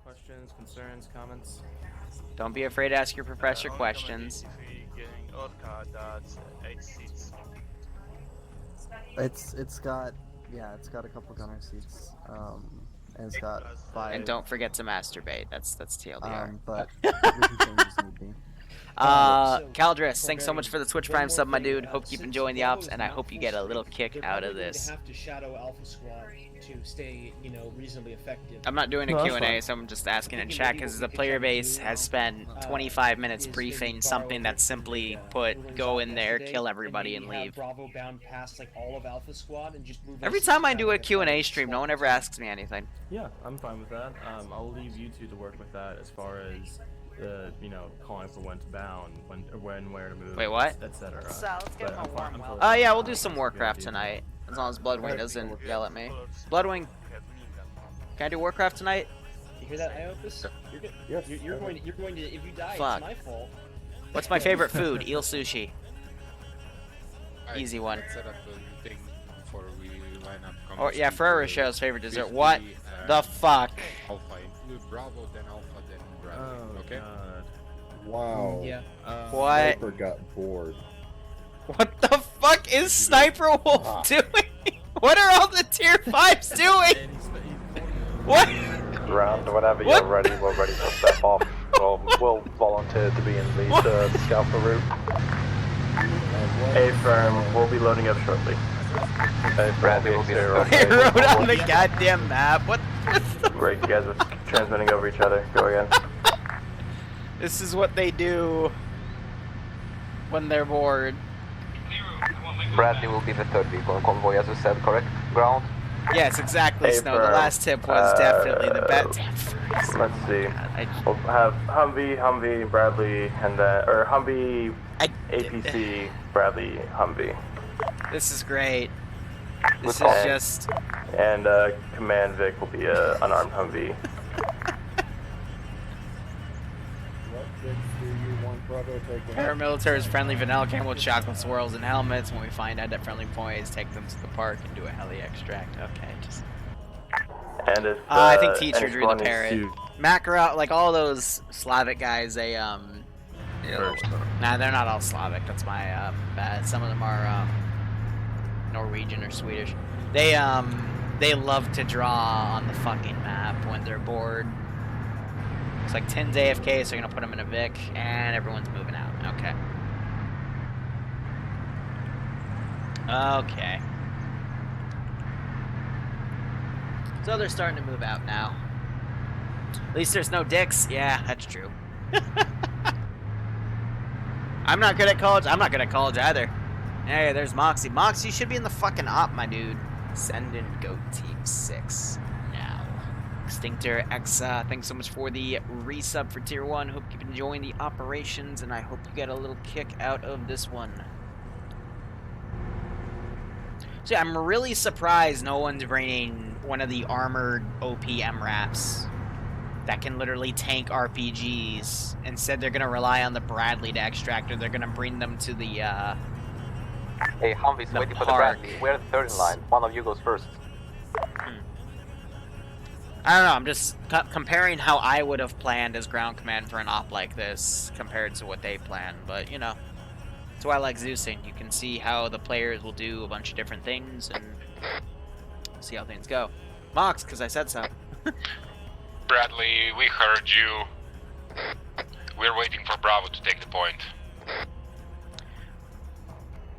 Questions, concerns, comments? Don't be afraid to ask your professor questions. Getting Orca, that's 8 seats. It's got a couple gunner seats. And it's got 5. And don't forget to masturbate. That's TLDR. But we can change as need be. Caldress, thanks so much for the Twitch Prime sub, my dude. Hope you keep enjoying the ops, and I hope you get a little kick out of this. Have to shadow Alpha Squad to stay, reasonably effective. I'm not doing a Q&A, so I'm just asking in chat because the player base has spent 25 minutes briefing something that's simply put, go in there, kill everybody, and leave. Bravo bound past like all of Alpha Squad and just move. Every time I do a Q&A stream, no one ever asks me anything. Yeah, I'm fine with that. I'll leave you two to work with that as far as the, calling for when to bound, when where to move, Wait, what? etc. So let's give him a warm welcome. Oh yeah, we'll do some Warcraft tonight, as long as Bloodwing doesn't yell at me. Bloodwing, can I do Warcraft tonight? You hear that, Iopus? You're good. Yes. You're going to. If you die, Fuck. it's my fault. What's my favorite food? Eel sushi. Easy one. Set up a thing before we line up. Oh yeah, Ferrero Rochelle's favorite dessert. What the fuck? Alpha include Bravo, then Alpha, then Bravo. Okay. Wow. Yeah. What? Sniper got bored. What the fuck is Sniper Wolf doing? What are all the tier 5s doing? What? Round, whenever you're ready, we're ready to step off. We'll volunteer to be in the Scalper route. A-firm, we'll be loading up shortly. Bradley will be there. We wrote on the goddamn map. What? Great, you guys are transmitting over each other. Go again. This is what they do when they're bored. Bradley will be the third vehicle on convoy, as you said, correct? Ground? Yes, exactly, Snow. The last tip was definitely the best. Let's see. We'll have Humvee, Bradley, and then, or Humvee, APC, Bradley, Humvee. This is great. This is just... And Command Vic will be an unarmed Humvee. Paramilitary's friendly vanilla came with chocolate swirls and helmets. When we find out at friendly points, take them to the park and do a heli extract. Okay, just... And if, I think Teacher drew the parrot. Makarov, like all those Slavic guys, they, nah, they're not all Slavic. That's my, bad. Some of them are, Norwegian or Swedish. They love to draw on the fucking map when they're bored. Looks like 10's AFK, so you're gonna put them in a Vic, and everyone's moving out. Okay. Okay. So they're starting to move out now. At least there's no dicks. Yeah, that's true. I'm not good at college. I'm not good at college either. Hey, there's Moxie. Moxie, you should be in the fucking op, my dude. Send in Goat Team 6 now. Extinctor X, thanks so much for the resub for Tier 1. Hope you've been enjoying the operations, and I hope you get a little kick out of this one. So yeah, I'm really surprised no one's bringing one of the armored OP MRAPs that can literally tank RPGs. Instead, they're going to rely on the Bradley to extract, or they're going to bring them to the, Hey, Humvee's waiting for the Bradley. We're the third in line. One of you goes first. I don't know, I'm just comparing how I would have planned as ground command for an op like this compared to what they planned, but, that's why I like Zeusing. You can see how the players will do a bunch of different things, and see how things go. Mox, because I said so. Bradley, we heard you. We're waiting for Bravo to take the point.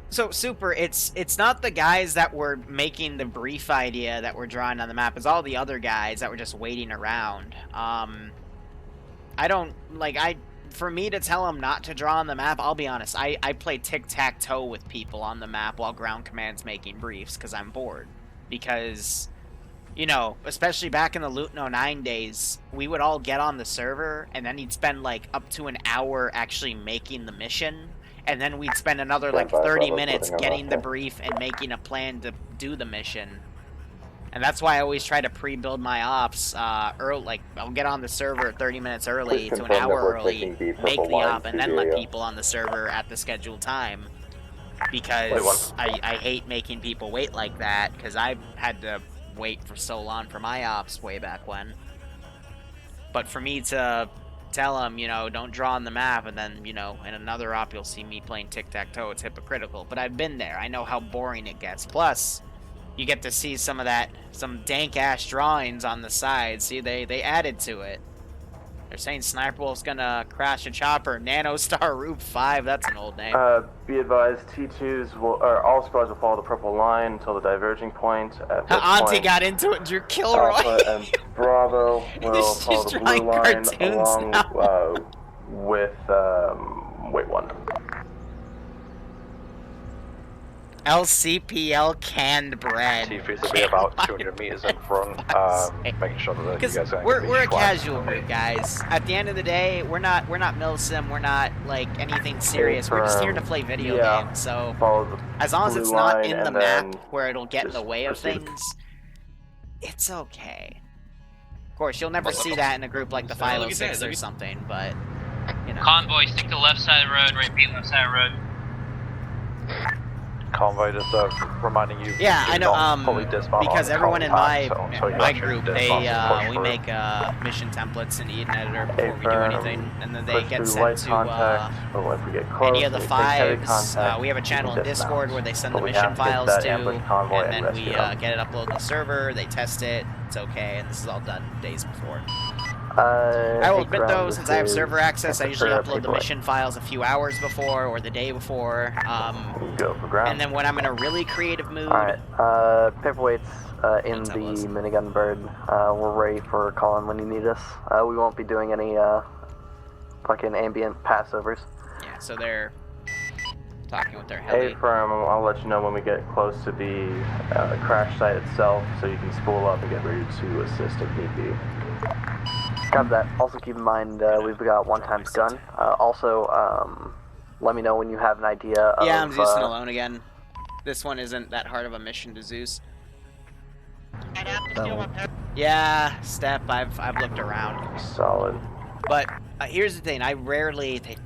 So, Super, it's not the guys that were making the brief idea that were drawing on the map. It's all the other guys that were just waiting around. I don't, for me to tell them not to draw on the map, I'll be honest, I play tic-tac-toe with people on the map while ground command's making briefs because I'm bored. Because, especially back in the Loot 09 days, we would all get on the server, and then he'd spend, up to an hour actually making the mission. And then we'd spend another, 30 minutes getting the brief and making a plan to do the mission. And that's why I always try to pre-build my ops early. I'll get on the server 30 minutes early to an hour early, make the op, and then let people on the server at the scheduled time. Because I hate making people wait like that, because I had to wait for so long for my ops way back when. But for me to tell them, you know, don't draw on the map, and then, you know, in another op you'll see me playing tic-tac-toe, it's hypocritical. But I've been there. I know how boring it gets. Plus, you get to see some of that, some dank-ass drawings on the side. See, they added to it. They're saying Sniper Wolf's gonna crash a chopper. Nanostar Rube 5, that's an old name. Be advised, T2s will, or all squads will follow the purple line until the diverging point. At which Auntie point, got into it, Drew Kilroy. Alpha and Bravo will She's follow the blue drawing line cartoons along now. with wait one. Lcpl canned bread. T3s will be about 200 meters in front, making sure that you Because guys are we're a casual group, guys. At the end of the day, we're not milsim. We're not like anything serious. We're just here to play video games. So as long as it's not in the map where it'll get in the way of things, it's okay. Of course, you'll never see that in a group like the 506 or something, but you know. Convoy, stick to left side of the road. Repeat, left side of the road. Convoy just reminding you. Yeah, I know. Because everyone in my group, we make mission templates in Eden Editor before we do anything, and then they get sent to any of the 5s. We have a channel in Discord where they send the mission files to, and then we get it uploaded to the server. They test it. It's okay, and this is all done days before. I will admit though, since I have server access, I usually upload the mission files a few hours before or the day before. And then when I'm in a really creative mood. Alright, paperweights in the minigun bird. We're ready for calling when you need us. We won't be doing any fucking ambient passovers. Yeah, so they're talking with their heli. Hey, firm, I'll let you know when we get close to the crash site itself, so you can spool up and get ready to assist if need be. Got that. Also keep in mind, we've got one times gun. Also, let me know when you have an idea of... Yeah, I'm Zeusing alone again. This one isn't that hard of a mission to Zeus. Yeah, Step, I've looked around. Solid. But here's the thing, I rarely... They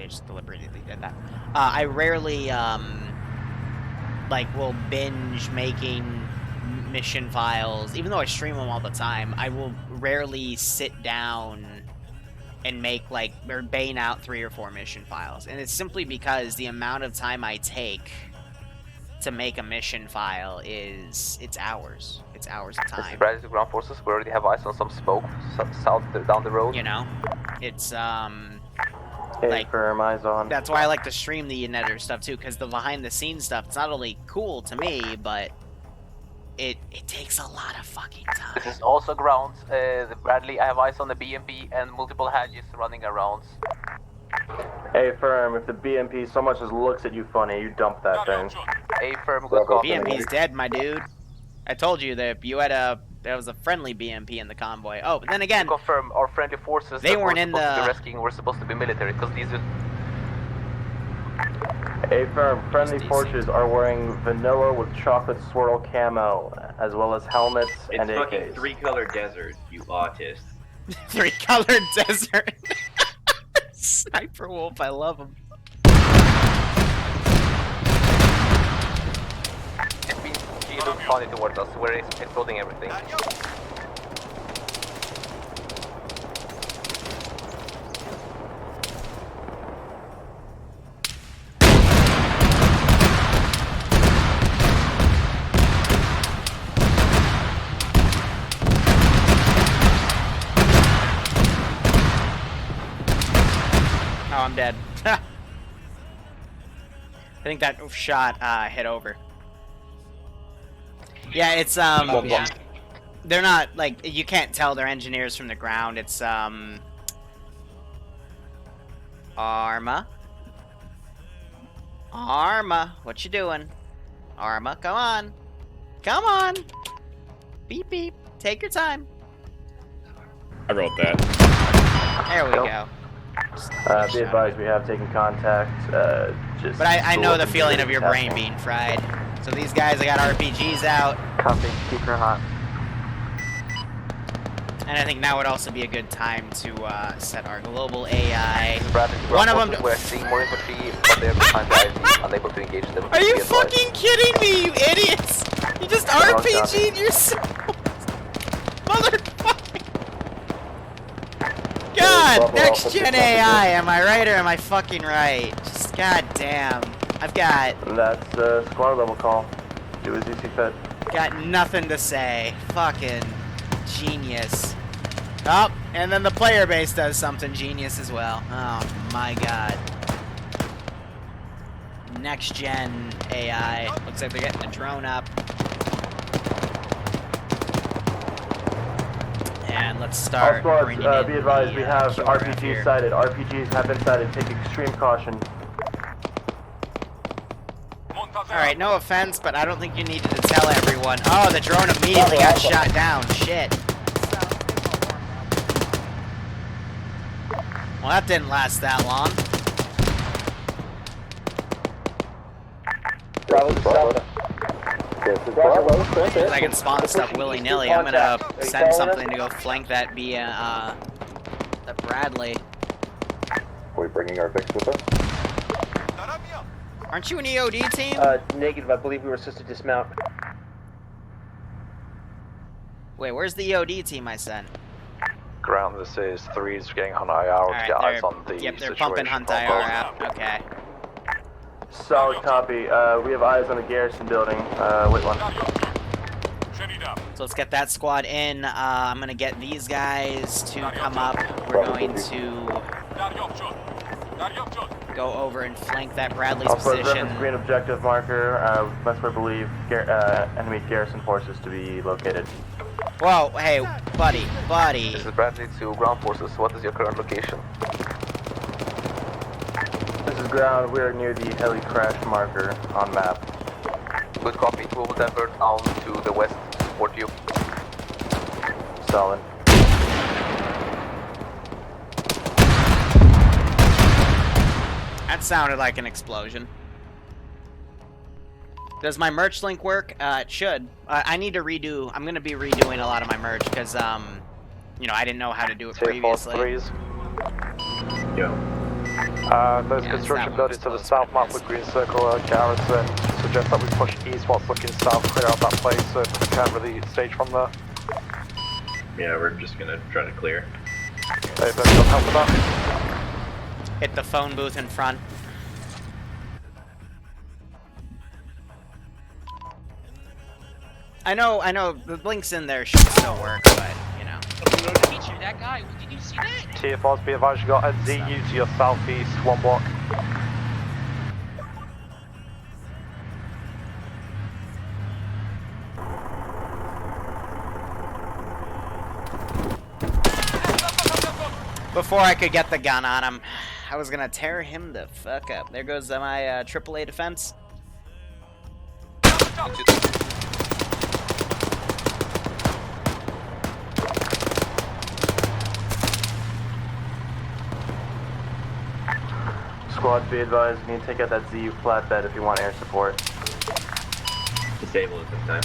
just deliberately did that. I rarely, like, will binge making mission files. Even though I stream them all the time, I will rarely sit down and make, like, or bang out 3 or 4 mission files. And it's simply because the amount of time I take to make a mission file is, it's hours. It's hours of time. Ready to ground forces, we already have eyes on some smoke south down the road. You know? It's, Hey, like, firm, eyes on. That's why I like to stream the editor stuff too, because the behind the scenes stuff, it's not only cool to me, but it takes a lot of fucking time. This is also grounds. Bradley, I have eyes on the BMP and multiple Hadges running around. Hey, firm, if the BMP so much as looks at you funny, you dump that thing. Hey, firm, good copy. BMP's dead, my dude. I told you that you had there was a friendly BMP in the convoy. Oh, but then again, confirm our friendly forces. They weren't in the rescuing. We're supposed to be military because these are. Hey, firm, friendly forces are wearing vanilla with chocolate swirl camo, as well as helmets and AKs. It's fucking 3-color desert, you autist. 3-colored desert. Sniper Wolf, I love him. He looks funny towards us. We're exploding everything. Oh, I'm dead. I think that shot hit over. Yeah, it's yeah. They're not, like, you can't tell they're engineers from the ground. It's Arma. Arma, what you doing? Arma, come on. Come on. Beep beep. Take your time. I wrote that. There we go. Be advised, we have taken contact. Just. But I know the feeling of your brain being fried. So these guys, I got RPGs out. Copy. Keep her hot. And I think now would also be a good time to set our global AI. One of them. We're seeing more infantry, but they're behind the IV, unable to engage them. Are you fucking kidding me, you idiots? You just RPG'd yourself. Motherfucker. God, next gen AI. Am I right or am I fucking right? Just goddamn. I've got. That's a squad level call. Do as you see fit. Got nothing to say. Fucking genius. Oh, and then the player base does something genius as well. Oh my god. Next gen AI. Looks like they're getting a drone up. And let's start. All squads, be advised, we have RPGs sighted. RPGs have been sighted. Take extreme caution. Alright, no offense, but I don't think you needed to tell everyone. Oh, the drone immediately got shot down. Shit. Well, that didn't last that long. I can spawn stuff willy-nilly. I'm gonna send something to go flank that via, the Bradley. Are we bringing our Vix with us? Aren't you an EOD team? Negative. I believe we were supposed to dismount. Wait, where's the EOD team I sent? Ground, this is 3's getting Hunt IR to get eyes on the Yep, they're pumping Hunt IR out. Okay. Solid copy. We have eyes on the garrison building. Wait one. So let's get that squad in. I'm gonna get these guys to come up. We're going to go over and flank that Bradley's position. Reference green objective marker. That's where I believe enemy garrison forces to be located. Whoa, hey, buddy. This is Bradley to ground forces. What is your current location? This is ground. We are near the heli crash marker on map. Good copy. We will divert down to the west to support you. Solid. That sounded like an explosion. Does my merch link work? It should. I need to redo. I'm gonna be redoing a lot of my merch because, you know, I didn't know how to do it previously. Yo. Those construction buildings to the south map with green circle garrison. Suggest that we push east whilst looking south, clear out that place so we can't really stage from there. Yeah, we're just gonna try to clear. Hey, Ben, you'll help with that? Hit the phone booth in front. I know, the links in there should still work, but, you know. Feature, that guy, did you see that? TFRs, be advised, you got a ZU to your southeast, 1 block. Before I could get the gun on him, I was gonna tear him the fuck up. There goes my AAA defense. Squad, be advised, you need to take out that ZU flatbed if you want air support. Disable it this time.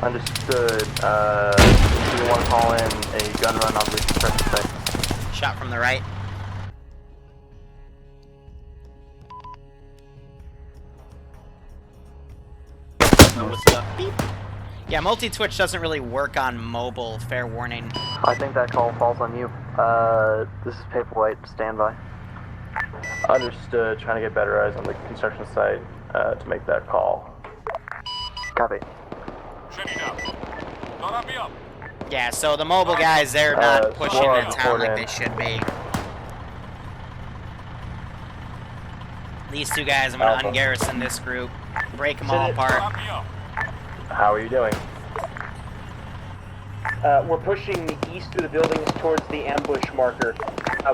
Understood. Do you want to call in a gun run on the suppressor site? Shot from the right. What's up? Beep. Yeah, multi-twitch doesn't really work on mobile, fair warning. I think that call falls on you. This is Paperwhite, standby. Understood. Trying to get better eyes on the construction site to make that call. Copy. Yeah, so the mobile guys, they're not pushing the town like they should be. These two guys, I'm gonna ungarrison this group, break them all apart. How are you doing? We're pushing east through the buildings towards the ambush marker.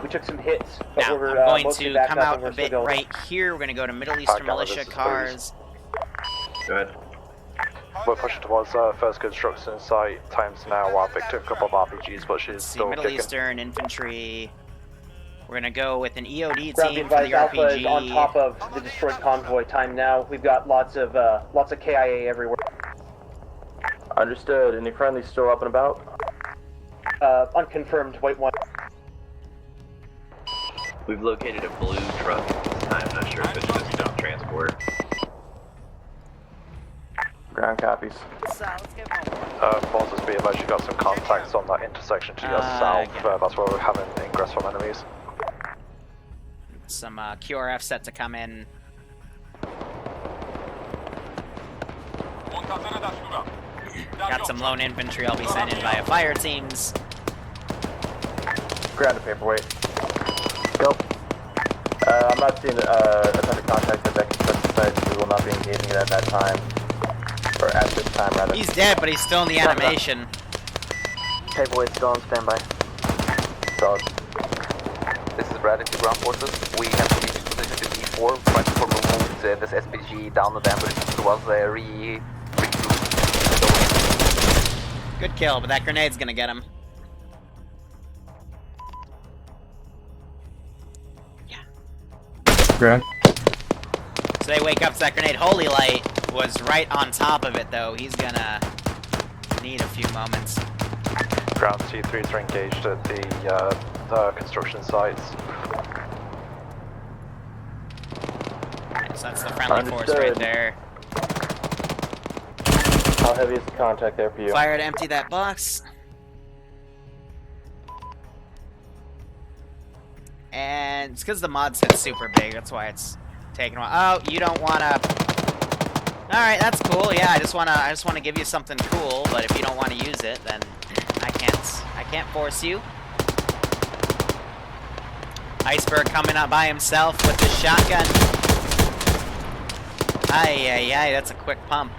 We took some hits, but now, we're I'm going mostly to back come up out and we're a still bit going. right here. We're going to go to Middle Eastern militia cars. Go ahead. We're pushing towards first construction site. Times now. I picked a couple of RPGs, but she's still Middle kicking. Eastern infantry. We're going to go with an EOD Ground team for the advised, Alpha is RPG. on top of the destroyed convoy. Time now. We've got lots of KIA everywhere. Understood. Any friendlies still up and about? Unconfirmed. White one. We've located a blue truck this time. Not sure if it's just transport. Ground copies. Let's get one. Moses B, I've actually got some contacts on that intersection to your south. That's where we're having ingress from enemies. Some QRF set to come in. Got some lone infantry I'll be sending via fire teams. Ground to paperweight. Go. I'm not seeing a ton of contact at that construction site, so we will not be engaging it at that time. Or at this time, rather. He's dead, but he's still in the animation. Paperweight's still on standby. Solid. This is Bradley to ground forces. We have to reach position to D4, trying to remove this SPG down the dam, but it was Good kill, but that grenade's gonna get him. Ground. So they wake up to that grenade. Holy Light was right on top of it, though. He's gonna need a few moments. Ground T3s are engaged at the construction sites. So that's the friendly force right there. How heavy is the contact there for you? Fire to empty that box. And it's because the mod set's super big, that's why it's taking a while. Oh, you don't wanna... Alright, that's cool, yeah, I just wanna give you something cool, but if you don't wanna use it, then I can't force you. Iceberg coming up by himself with the shotgun. Ay, that's a quick pump.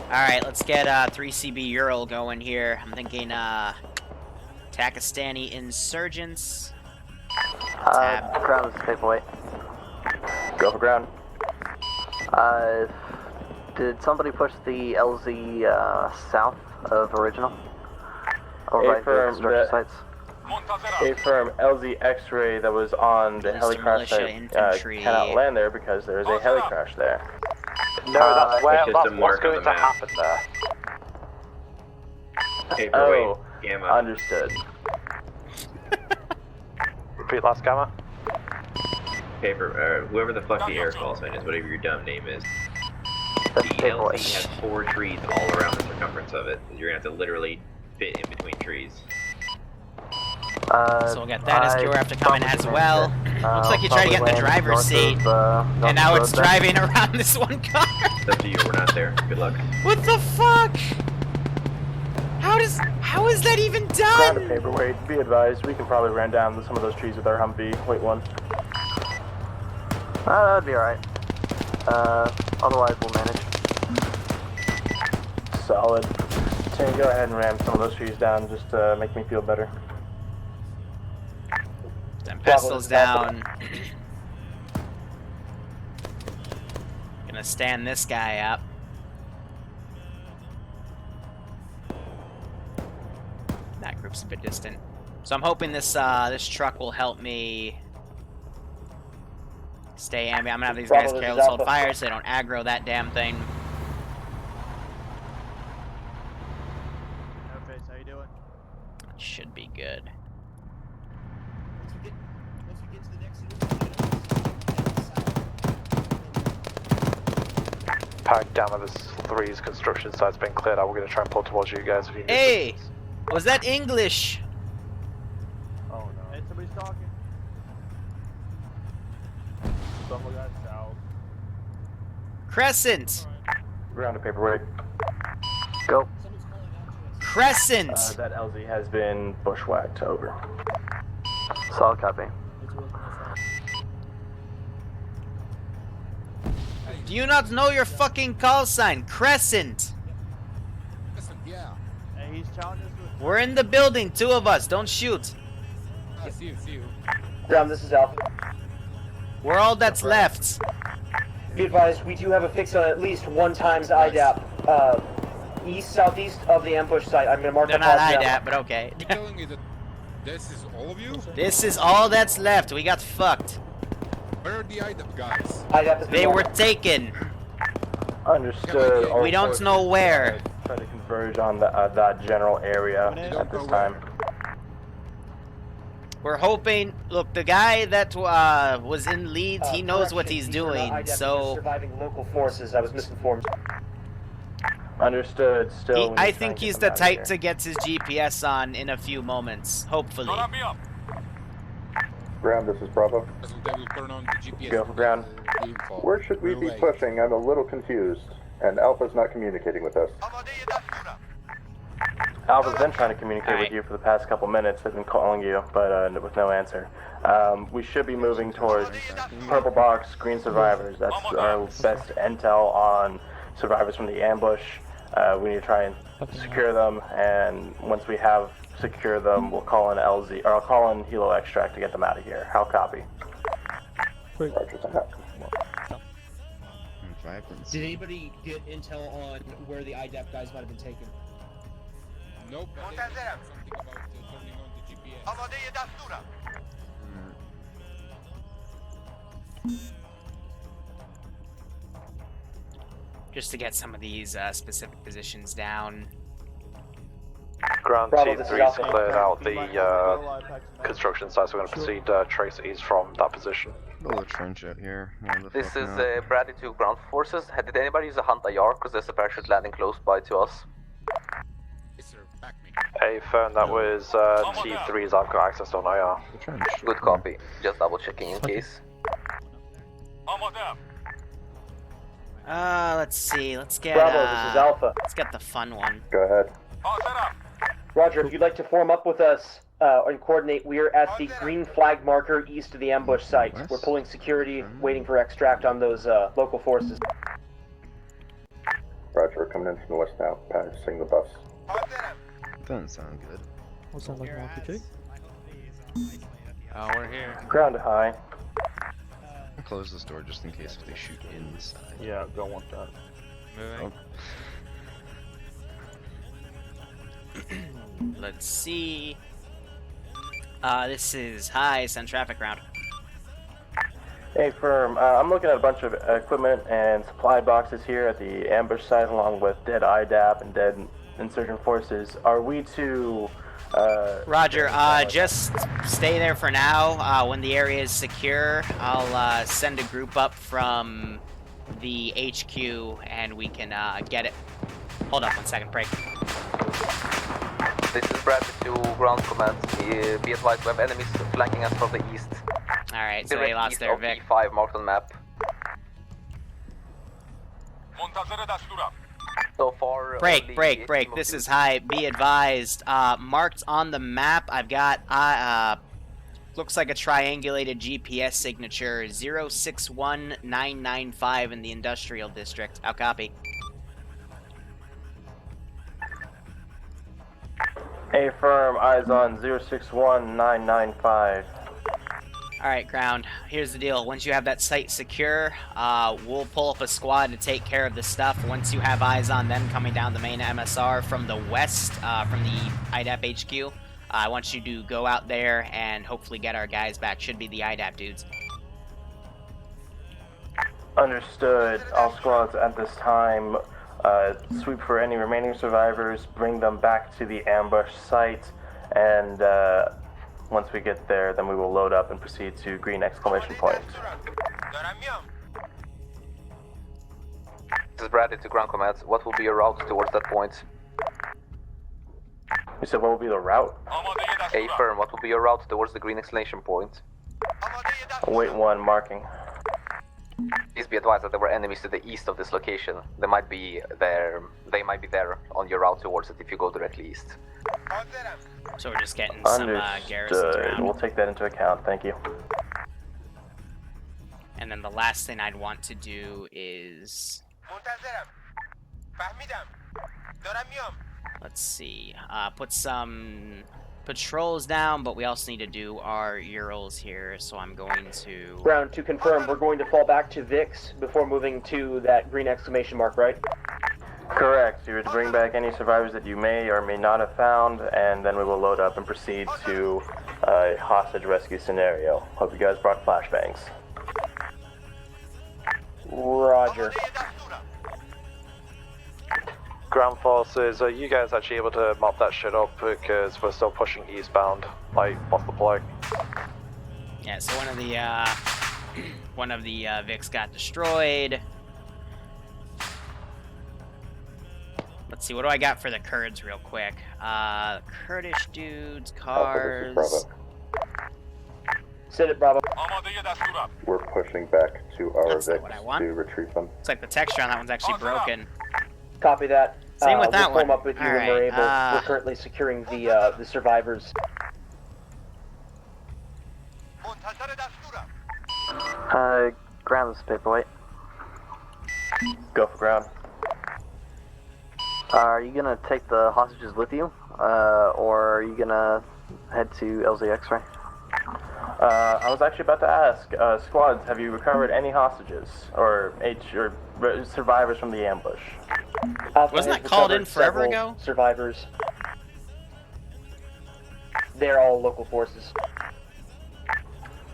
Alright, let's get 3CB Ural going here. I'm thinking Pakistani insurgents. Ground is paperweight. Go for ground. Did somebody push the LZ south of original? Or right the construction sites? Affirm LZ X-ray that was on the heli crash site cannot land there because there is a heli crash there. No, that's what's going to happen there. Paperweight, Gamma. Understood. Repeat last Gamma. Whoever the fuck the air call sign is, whatever your dumb name is. The LZ has 4 trees all around the circumference of it. You're gonna have to literally fit in between trees. So we'll get that as QRF to come in as well. Looks like you tried to get in the driver's seat, and now it's driving around this one car. It's up to you, we're not there. Good luck. What the fuck? How is that even Ground to done? paperweight. Be advised, we can probably run down some of those trees with our Humvee. Wait one. That'd be alright. Otherwise we'll manage. Solid. Tim, go ahead and ram some of those trees down just to make me feel better. Then pistols down. Gonna stand this guy up. That group's a bit distant. So I'm hoping this this truck will help me stay ambient. I'm gonna have these guys careless hold fire so they don't aggro that damn thing. Okay, how you doing? Should be good. Pack down on this 3's construction site's been cleared out. We're going to try and pull towards you guys if you need Hey! assistance. Was that English? Oh no. Hey, somebody's talking. Someone got south. Crescent! Ground to paperweight. Go. Crescent! That LZ has been bushwhacked. Over. Solid copy. Do you not know your fucking call sign? Crescent! Yeah. Hey, he's challenging us with... We're in the building, 2 of us, don't shoot. I see you. Ground, this is Alpha. We're all that's left. Be advised, we do have a fix on at least one times IDAP. East-southeast of the ambush site. I'm gonna mark They're the not pause now. IDAP, but okay. You're telling me that this is all of you? This is all that's left. We got fucked. Where are the IDAP guys? IDAP has been They were marked. taken. Understood. We don't know where. Try to converge on that general area at this time. We're hoping. Look, the guy that was in leads, he knows what he's doing. IDAP, So surviving local forces. I was misinformed. Understood. Still, I think he's the type to get his GPS on in a few moments. Hopefully. Ground, this is Bravo. They will turn on the GPS. Go for ground. Where should we be pushing? I'm a little confused. And Alpha's not communicating with us. Alpha's been trying to communicate with you for the past couple minutes. They've been calling you, but with no answer. We should be moving towards purple box, green survivors. That's our best intel on survivors from the ambush. We need to try and secure them, and once we have secure them, we'll call in LZ, or I'll call in Helo Extract to get them out of here. How copy? Roger that. Did anybody get intel on where the IDAP guys might have been taken? Nope. Something about turning on the GPS. just to get some of these specific positions down. Ground Bravo, this is T3's Alpha. cleared out the construction site, so we're going to proceed trace east from that position. Build a trench out here. This is Bradley to ground forces. Did anybody use a hunt IR? Because there's a parachute landing close by to us. Hey, Fern, that was T3's. I've got access on IR. Good copy. Just double checking in case. Let's see. Let's get. Bravo, this is Alpha. Let's get the fun one. Go ahead. Roger, if you'd like to form up with us and coordinate, we're at the green flag marker east of the ambush site. We're pulling security, waiting for extract on those local forces. Roger, we're coming in from the west now, passing the bus. Doesn't sound good. What's that like an RPG? Oh, we're here. Ground high. I'll close this door just in case if they shoot inside. Yeah, don't want that. Moving. Let's see. This is high, send traffic round. Hey, firm. I'm looking at a bunch of equipment and supply boxes here at the ambush site, along with dead IDAP and dead insurgent forces. Are we to? Roger. Just stay there for now. When the area is secure, I'll send a group up from the HQ, and we can get it. Hold up 1 second. Break. This is Bradley to ground command. Be advised, we have enemies flanking us from the east. Alright, so they lost their Vic. E5 marked on map. So far, Break. This is high. Be advised. Marked on the map, I've got, looks like a triangulated GPS signature, 061995 in the industrial district. How copy? Hey, firm. Eyes on 061995. Alright, ground. Here's the deal. Once you have that site secure, we'll pull up a squad to take care of the stuff. Once you have eyes on them coming down the main MSR from the west, from the IDAP HQ, I want you to go out there and hopefully get our guys back. Should be the IDAP dudes. Understood. All squads at this time sweep for any remaining survivors, bring them back to the ambush site, and once we get there, then we will load up and proceed to green exclamation point. This is Bradley to ground command. What will be your route towards that point? You said what will be the route? A firm, what will be your route towards the green exclamation point? Wait one, marking. Please be advised that there were enemies to the east of this location. They might be there on your route towards it if you go directly east. So we're just getting some garrisons around. We'll take that into account, thank you. And then the last thing I'd want to do is... Let's see. Put some patrols down, but we also need to do our Urals here, so I'm going to... Ground, to confirm, we're going to fall back to VIX before moving to that green exclamation mark, right? Correct. You're to bring back any survivors that you may or may not have found, and then we will load up and proceed to a hostage rescue scenario. Hope you guys brought flashbangs. Roger. Ground forces, are you guys actually able to mop that shit up because we're still pushing eastbound? Like, what's the play? Yeah, so one of the Vics got destroyed. Let's see, what do I got for the Kurds real quick? Kurdish dudes, cars. Sit it, Bravo. We're pushing back to our That's not what I Vics want. to retrieve them. Looks like the texture on that one's actually broken. Copy that. Same with that we'll form one. up with you All when we're right, able. We're currently securing the survivors. Ground this paperweight. Go for ground. Are you gonna take the hostages with you, or are you gonna head to LZ X-ray? I was actually about to ask, squads, have you recovered any hostages or survivors from the ambush? Wasn't that called in forever ago? Survivors. They're all local forces.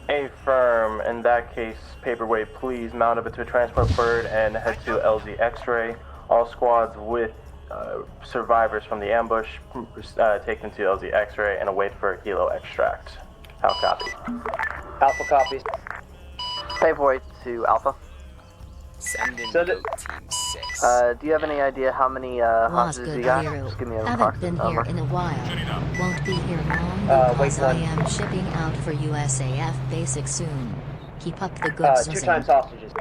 Affirm. In that case, paperweight, please mount up into a transport bird and head to LZ X-ray. All squads with survivors from the ambush, take them to LZ X-ray and await for a helo extract. How copy? Alpha copies. Paperweight to Alpha. Send in Send it. Team 6. Do you have any idea how many hostages you got? Just give me an Haven't been approximate here number. in a while. Won't be here long because I am shipping out for USAF basic soon. Keep up the good 2 times hostages.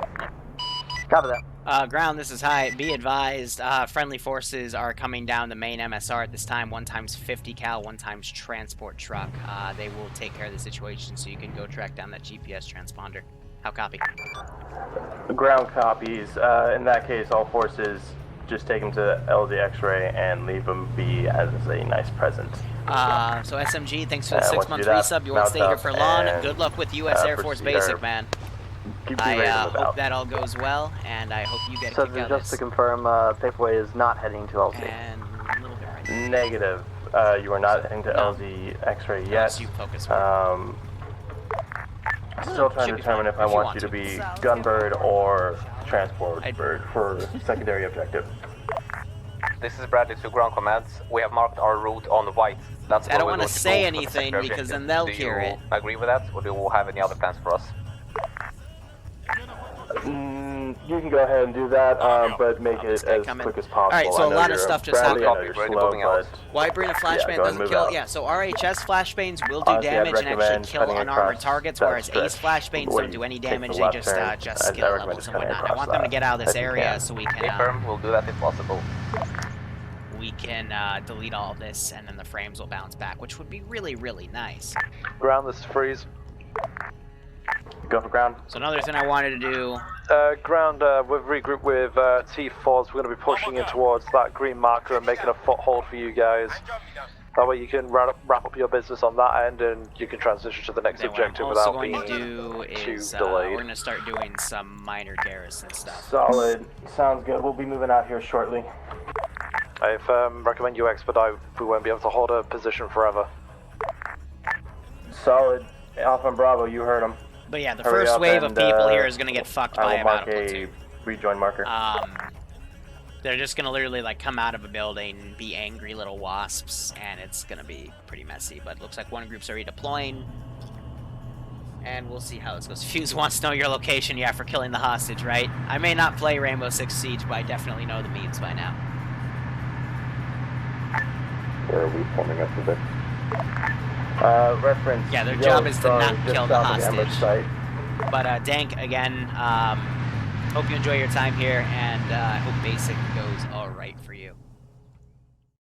Copy that. Ground, this is high. Be advised, friendly forces are coming down the main MSR at this time. 1x 50 cal, 1x transport truck. They will take care of the situation, so you can go track down that GPS transponder. How copy? Ground copies. In that case, all forces just take them to LZ X-ray and leave them be as a nice present. So SMG, thanks for the once 6-month you do that, resub. You won't mount stay here up for long. and, Good luck with U.S. Air Force proceed, Basic, man. Keep I raising them hope out. that all goes well, and I hope you get a So kick out of just to this. confirm, Paperweight is not heading to LZ. And a little bit right there. Negative. You are not heading to LZ X-ray yet. You focus. Still trying to determine if I want you to be gunbird or transport bird for secondary objective. This is Bradley to ground commands. We have marked our route on white. That's I don't want to say anything because then they'll hear it. Agree with that, or do you have any other plans for us? You can go ahead and do that, but make it as quick as possible. Alright, so a lot of stuff just happened. Why bring a flashbang doesn't kill? Yeah, so RHS flashbangs will do damage and actually kill unarmored targets, whereas Ace flashbangs don't do any damage, they just skill levels and whatnot. I want them to get out of this area so we can we'll do that if possible. We can delete all of this and then the frames will bounce back, which would be really, really nice. Ground, this is Freeze. Go for ground. So another thing I wanted to do... Ground, we've regrouped with T4s. We're going to be pushing in towards that green marker and making a foothold for you guys. That way you can wrap up your business on that end and you can transition to the next objective without being too delayed. We're going to start doing some minor garrison stuff. Solid. Sounds good. We'll be moving out here shortly. I recommend you expedite. We won't be able to hold a position forever. Solid. Alpha and Bravo, you heard them. But yeah, the first wave of people here is going to get fucked by about a platoon. Rejoin marker. They're just going to literally like come out of a building, be angry little wasps, and it's going to be pretty messy. But it looks like one group's already deploying, and we'll see how this goes. Fuse wants to know your location, yeah, for killing the hostage, right? I may not play Rainbow Six Siege, but I definitely know the memes by now. Where are we forming up with it? Reference. Yeah, their job is to not kill the hostage. But Dank, again, hope you enjoy your time here, and I hope basic goes alright for you.